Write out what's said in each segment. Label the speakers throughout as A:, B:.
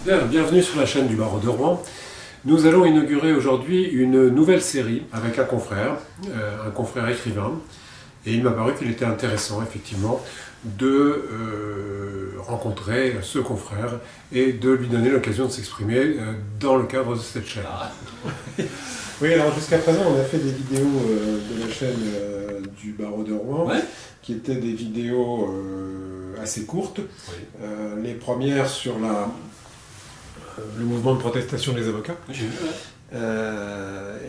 A: Bien, bienvenue sur la chaîne du Barreau de Rouen. Nous allons inaugurer aujourd'hui une nouvelle série avec un confrère écrivain. Et il m'a paru qu'il était intéressant, effectivement, de rencontrer ce confrère et de lui donner l'occasion de s'exprimer dans le cadre de cette chaîne. Oui, alors jusqu'à présent, on a fait des vidéos de la chaîne du Barreau de Rouen, qui étaient des vidéos assez courtes. Oui. Les premières sur le mouvement de protestation des avocats. Oui, j'ai vu,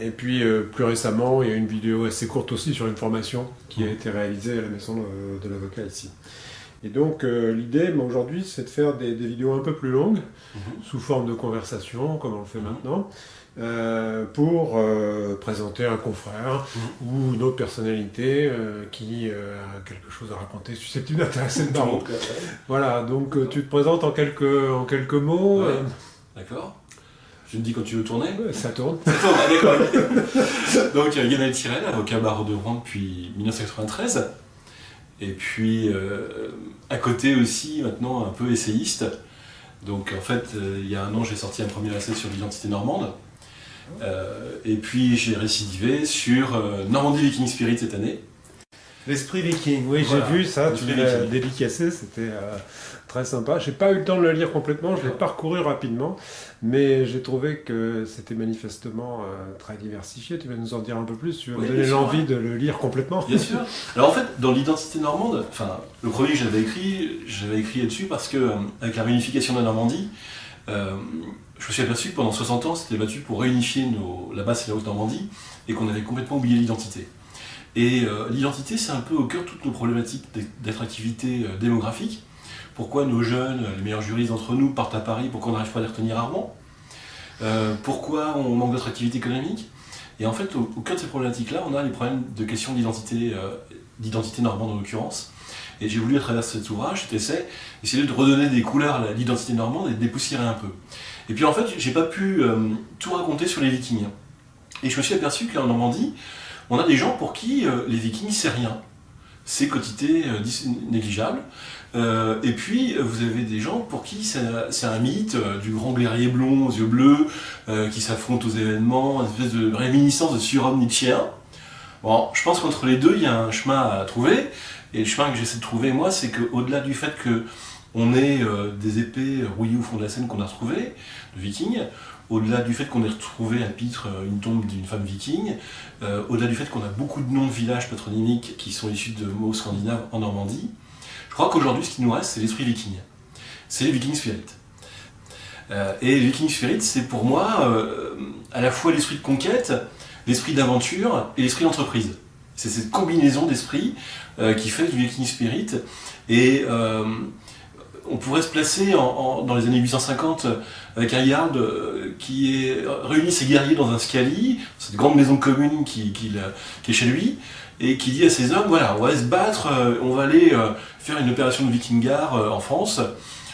A: et puis plus récemment, il y a une vidéo assez courte aussi sur une formation qui a été réalisée à la maison de l'avocat ici. Et donc l'idée aujourd'hui, c'est de faire des vidéos un peu plus longues, sous forme de conversation, comme on le fait maintenant, pour présenter un confrère ou une autre personnalité qui a quelque chose à raconter, susceptible d'intéresser le barreau. Voilà, donc tu te présentes en quelques mots.
B: Ouais. D'accord. Je me dis quand tu veux tourner.
A: Ça tourne.
B: Ça tourne, d'accord. Donc Lionel Tirel, avocat barreau de Rouen depuis 1993. Et puis à côté aussi maintenant un peu essayiste. Donc en fait il y a un an j'ai sorti un premier essai sur l'identité normande. Et puis j'ai récidivé sur Normandie Viking Spirit cette année.
A: L'esprit viking, oui, voilà. J'ai vu ça, tu l'as dédicacé, c'était très sympa. J'ai pas eu le temps de le lire complètement, je l'ai parcouru rapidement, mais j'ai trouvé que c'était manifestement très diversifié. Tu vas nous en dire un peu plus, tu vas me donner l'envie de le lire complètement.
B: Bien sûr. Alors en fait, dans l'identité normande, le premier que j'avais écrit là-dessus parce que, avec la réunification de la Normandie, je me suis aperçu que pendant 60 ans, on s'était battu pour réunifier la basse et la haute Normandie, et qu'on avait complètement oublié l'identité. Et l'identité, c'est un peu au cœur de toutes nos problématiques d'attractivité démographique. Pourquoi nos jeunes, les meilleurs juristes d'entre nous, partent à Paris, pourquoi on n'arrive pas à les retenir à Rouen, pourquoi on manque d'attractivité économique. Et en fait, au cœur de ces problématiques-là, on a les problèmes de questions d'identité normande en l'occurrence. Et j'ai voulu, à travers cet ouvrage, cet essai, essayer de redonner des couleurs à l'identité normande et de dépoussiérer un peu. Et puis en fait, j'ai pas pu tout raconter sur les Vikings. Et je me suis aperçu qu'en Normandie, on a des gens pour qui les Vikings, c'est rien. C'est quotité négligeable. Et puis, vous avez des gens pour qui c'est un mythe du grand guerrier blond aux yeux bleus qui s'affronte aux événements, une espèce de réminiscence de surhomme nietzschéen. Bon, je pense qu'entre les deux, il y a un chemin à trouver. Et le chemin que j'essaie de trouver, moi, c'est qu'au-delà du fait qu'on ait des épées rouillées au fond de la Seine qu'on a retrouvées, de Vikings, au-delà du fait qu'on ait retrouvé à Pitre une tombe d'une femme viking, au-delà du fait qu'on a beaucoup de noms de villages patronymiques qui sont issus de mots scandinaves en Normandie, je crois qu'aujourd'hui, ce qui nous reste, c'est l'esprit viking. C'est les Viking Spirit. Et les Viking Spirit, c'est pour moi à la fois l'esprit de conquête, l'esprit d'aventure et l'esprit d'entreprise. C'est cette combinaison d'esprit qui fait du Viking Spirit. Et on pourrait se placer dans les années 850 avec un Jarl qui réunit ses guerriers dans un scali, cette grande maison commune qui est chez lui, et qui dit à ses hommes, voilà, on va aller se battre, on va aller faire une opération de vikingar en France,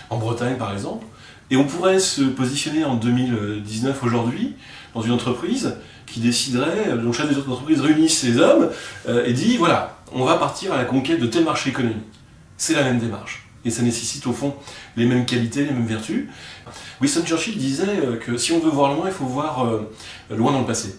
B: en Bretagne par exemple, et on pourrait se positionner en 2019 aujourd'hui dans une entreprise qui déciderait, dont le chef des autres entreprises réunit ses hommes et dit, voilà, on va partir à la conquête de tel marché économique. C'est la même démarche. Et ça nécessite au fond les mêmes qualités, les mêmes vertus. Winston Churchill disait que si on veut voir loin, il faut voir loin dans le passé.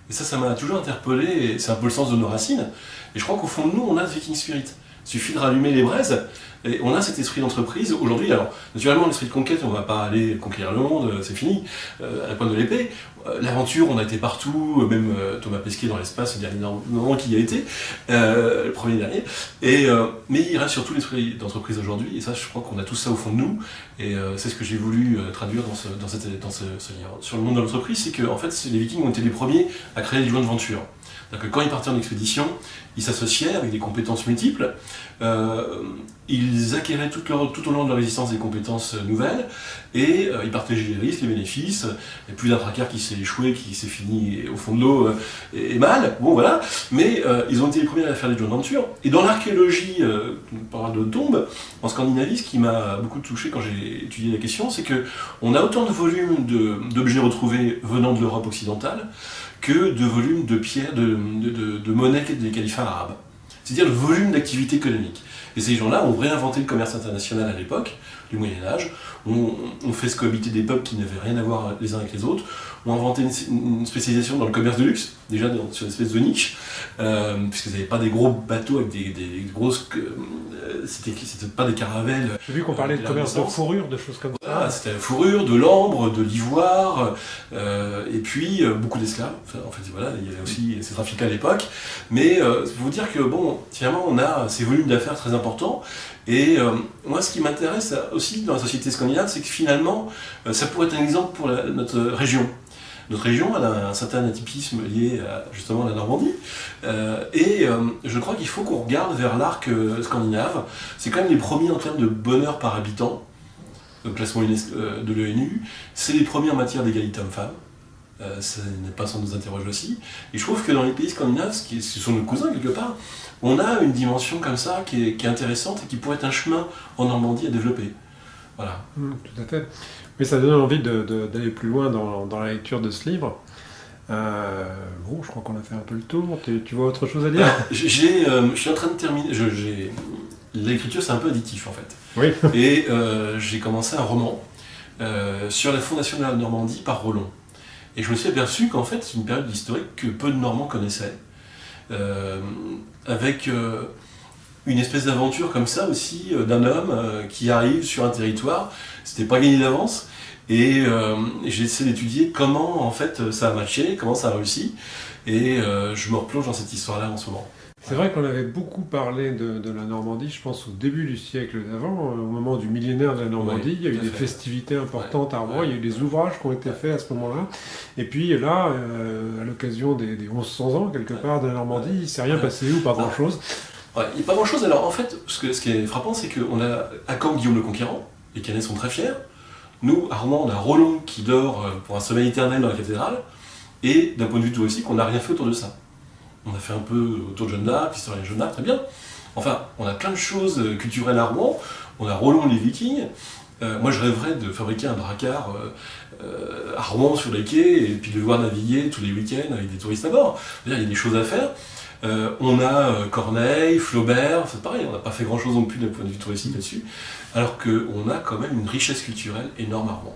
B: Et ça m'a toujours interpellé, et c'est un peu le sens de nos racines. Et je crois qu'au fond de nous, on a ce Viking Spirit. Il suffit de rallumer les braises, et on a cet esprit d'entreprise. Aujourd'hui, alors, naturellement, l'esprit de conquête, on ne va pas aller conquérir le monde, c'est fini, à la pointe de l'épée. L'aventure, on a été partout, même Thomas Pesquet dans l'espace, le dernier moment qu'il y a été, le premier dernier. Mais il reste surtout l'esprit d'entreprise aujourd'hui, et ça, je crois qu'on a tout ça au fond de nous, et c'est ce que j'ai voulu traduire dans ce livre. Sur le monde de l'entreprise, c'est que en fait, les Vikings ont été les premiers à créer des joints de venture. C'est-à-dire que quand ils partaient en expédition, ils s'associaient avec des compétences multiples, ils acquéraient tout au long de leur existence des compétences nouvelles, et ils partageaient les risques, les bénéfices. Il n'y a plus d'un traqueur qui s'est échoué, qui s'est fini au fond de l'eau et mal, bon voilà, mais ils ont été les premiers à faire des joint ventures. Et dans l'archéologie, on parle de tombes, en Scandinavie, ce qui m'a beaucoup touché quand j'ai étudié la question, c'est qu'on a autant de volumes d'objets retrouvés venant de l'Europe occidentale que de volumes de pierres, de monnaies des califats arabes. C'est-à-dire le volume d'activité économique. Et ces gens-là ont réinventé le commerce international à l'époque, du Moyen-Âge, on fait se cohabiter des peuples qui n'avaient rien à voir les uns avec les autres, ont inventé une spécialisation dans le commerce de luxe, déjà sur une espèce de niche, puisqu'ils n'avaient pas des gros bateaux avec des grosses... c'était pas des caravelles.
A: J'ai vu qu'on parlait de commerce de fourrure, de choses comme ça.
B: Voilà, c'était la fourrure, de l'ambre, de l'ivoire, et puis beaucoup d'esclaves. Enfin, en fait, voilà, il y avait aussi ces trafics à l'époque. Mais c'est pour vous dire que, bon, finalement, on a ces volumes d'affaires très importants. Et moi, ce qui m'intéresse aussi dans la société scandinave, c'est que finalement, ça pourrait être un exemple pour notre région. Notre région, elle a un certain atypisme lié justement à la Normandie. Je crois qu'il faut qu'on regarde vers l'arc scandinave. C'est quand même les premiers en termes de bonheur par habitant, le classement de l'ONU. C'est les premiers en matière d'égalité homme-femme. Ça n'est pas sans nous interroger aussi. Et je trouve que dans les pays scandinaves, ce sont nos cousins quelque part, on a une dimension comme ça qui est intéressante et qui pourrait être un chemin en Normandie à développer. Voilà.
A: Tout à fait. Mais ça donne envie d'aller plus loin dans la lecture de ce livre. Bon, je crois qu'on a fait un peu le tour. Tu vois autre chose à dire?
B: Je suis en train de terminer. L'écriture, c'est un peu addictif en fait.
A: Oui.
B: Et j'ai commencé un roman sur la fondation de la Normandie par Rollon. Et je me suis aperçu qu'en fait, c'est une période historique que peu de Normands connaissaient. Avec une espèce d'aventure comme ça aussi, d'un homme qui arrive sur un territoire. C'était pas gagné d'avance. Et j'ai essayé d'étudier comment en fait ça a matché, comment ça a réussi. Et je me replonge dans cette histoire-là en ce moment.
A: C'est vrai qu'on avait beaucoup parlé de la Normandie, je pense au début du siècle d'avant, au moment du millénaire de la Normandie.
B: Oui,
A: il y a eu des festivités importantes à Rouen, il y a eu des ouvrages qui ont été faits à ce moment-là. Et puis là, à l'occasion des 1100 ans, quelque part, de la Normandie, il ne s'est rien passé ou pas grand-chose.
B: Ouais, il n'y a pas grand-chose. Alors en fait, ce qui est frappant, c'est qu'on a à Caen Guillaume le Conquérant, les Canets sont très fiers. Nous, à Rouen, on a Rollon qui dort pour un sommeil éternel dans la cathédrale. Et d'un point de vue touristique, on n'a rien fait autour de ça. On a fait un peu autour de Jeanne d'Arc, l'histoire de Jeanne d'Arc, très bien. Enfin, on a plein de choses culturelles à Rouen. On a Rollon les Vikings. Moi, je rêverais de fabriquer un dracard à Rouen sur les quais et puis de voir naviguer tous les week-ends avec des touristes à bord. Il y a des choses à faire. On a Corneille, Flaubert, c'est pareil, on n'a pas fait grand-chose non plus d'un point de vue touristique là-dessus, alors qu'on a quand même une richesse culturelle énorme à Rouen.